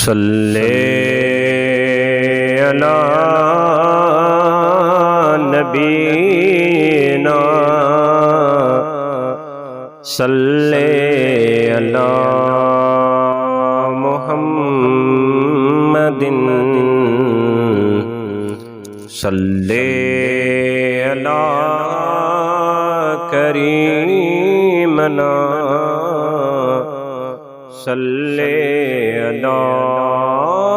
सल्ले अला नबीना सल्ले अला मुहम्मदिन सल्ले अला करीमना सल्ले अला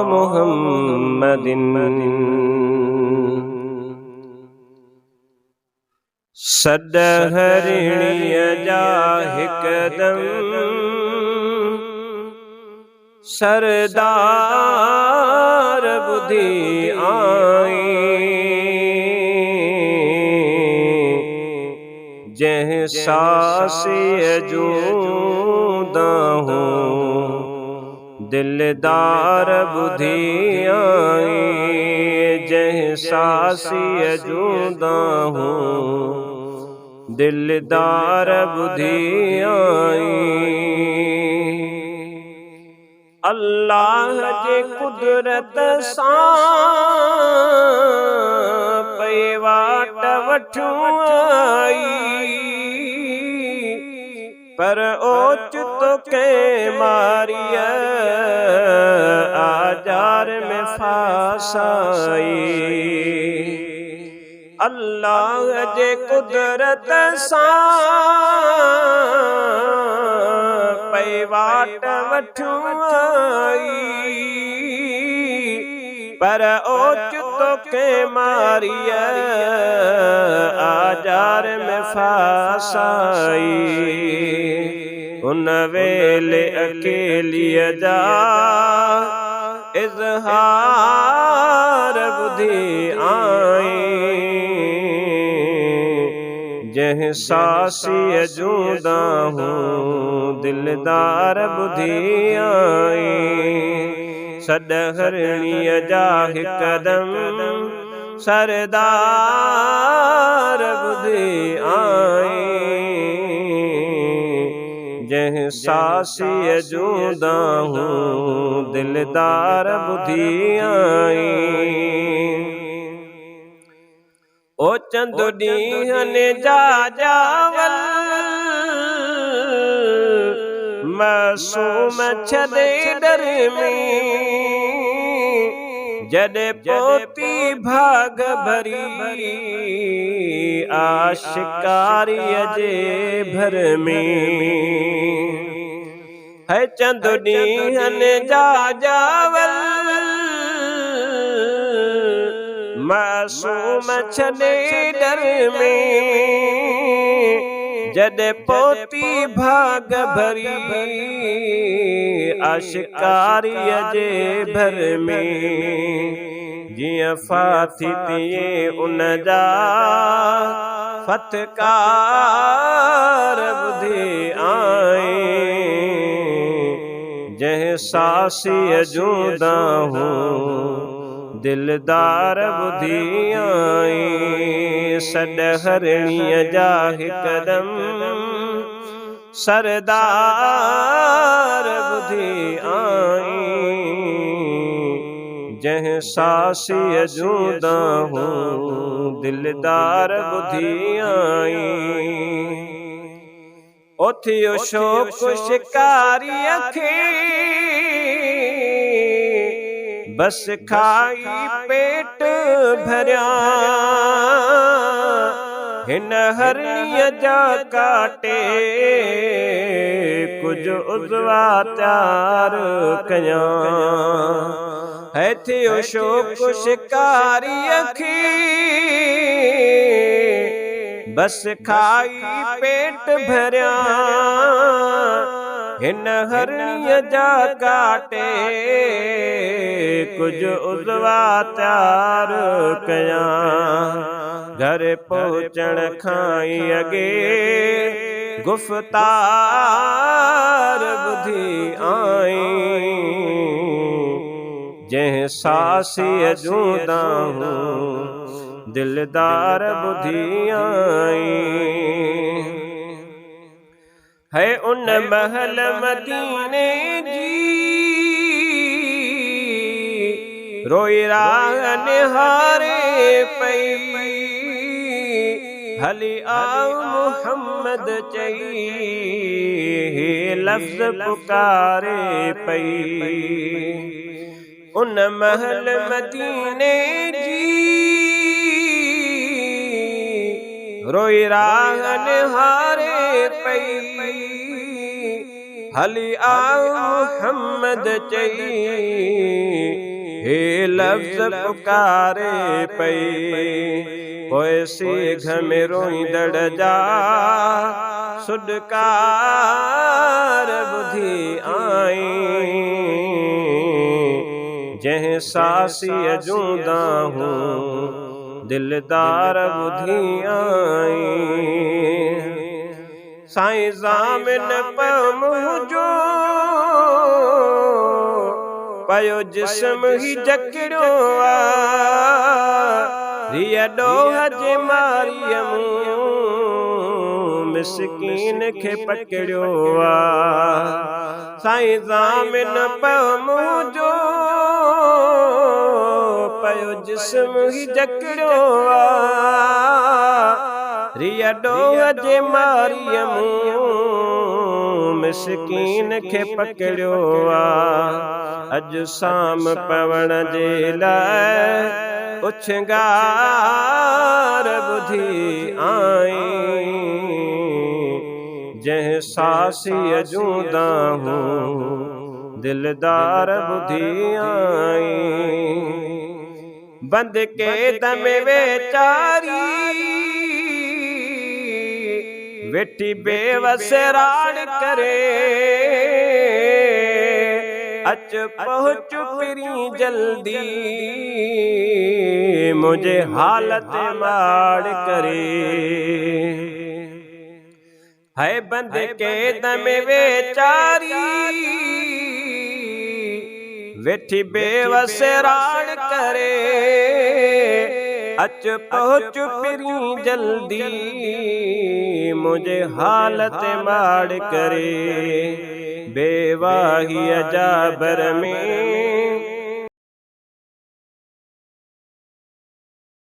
मुहम्मदिन। सदहरिणीय जा हिकदम सरदार बुधी आई, जह सासिय जूदा हूँ दिलदार बुधी आई, जह सासिय जूदा हूँ दिलदार बुधी आई। अल्लाह जे कुदरत सां पई वाट वठूं आई, पर ओचितो के मारिय आजार में फासाई। अल्लाह जे कुदरत सां पई वाट वठूं आई, पर ओचितो के मारिय आजार में फासाई। उन वेले अकेलिय जा इज़हार बुधी आई, जह सासिय जूदा हूँ दिलदार बुधी आई। सदहरिणीय जा हिकदम सरदार बुधी आई, जह सासिय जूदा हूँ दिलदार बुधी आई। ओ चंद ॾींहं जा जावल मासूम छॾे डर में, जॾहिं पोती भाग भरी आशिकारीअ जे भर में। है चंद ॾींहं जा जावल मासूम छॾे डर में, जॾहिं पोती भाग भरी आशिकारीअ जे भर में। जियां फाथी तिए उन जा फतकार बुधी आई, जह सासिय जूदा हूँ दिलदार बुधी आई। सदहरिणीय जा हिकदम सरदार बुधी आई, जह सासिय जूदा हूँ दिलदार बुधी आई। ओथियो शोक शिकारीअ खे बस खाई पेट भरिया, हिन हरणीअ जा काटे कुछ उज़वा त्यार कयां। है थियो शोक शिकारीअ खे बस खाई पेट भरिया, हिन हरणीअ जा काटे कुछ उज़वा त्यार कयां। घर पहुचण खां अॻे गुफ़्तार बुधी आई, जह सासिय जूदा हूँ दिलदार बुधी आई। है उन महल मदीने जी रोई राह निहारे पई हली आओ मुहम्मद चई लफ्ज़ पुकारे पई उन महल मदीने जी रोई राह निहारे पई हली आओ मुहम्मद चई हे लफ्ज़ पुकारे पई पोइ सीघ में रोईंदड़ जा सुडकार ॿुधी आई जंहिं सासीअ जूं दाहूं दिलदार ॿुधी आई साईं ज़ामिन मुंहिंजो पयो जिस्म ही जकड़ियो आ रिया ॾोह जे मारियम मिसकीन खे पकड़ियो आ साईं ज़ामिन मुंहिंजो पयो जिस्म ही जकड़ियो आ रिया ॾोह जे मारियम मिसकीन खे पकड़ियो आ अॼु शाम पवण जे लाइ उछंगार ॿुधी आई जंहिं सासीअ जूं दाहूं दिलदार ॿुधी आई बंद कैद में वेचारी वेठी बेवस राड़ करे अच पहुँच फिरी जल्दी मुझे हालत माड़ करे है बंद कैद में वेचारी वेठी बेवस राड़ करे अच पहुँच फिरी जल्दी मुझे हालत माड़ करे बेवाही जाबर में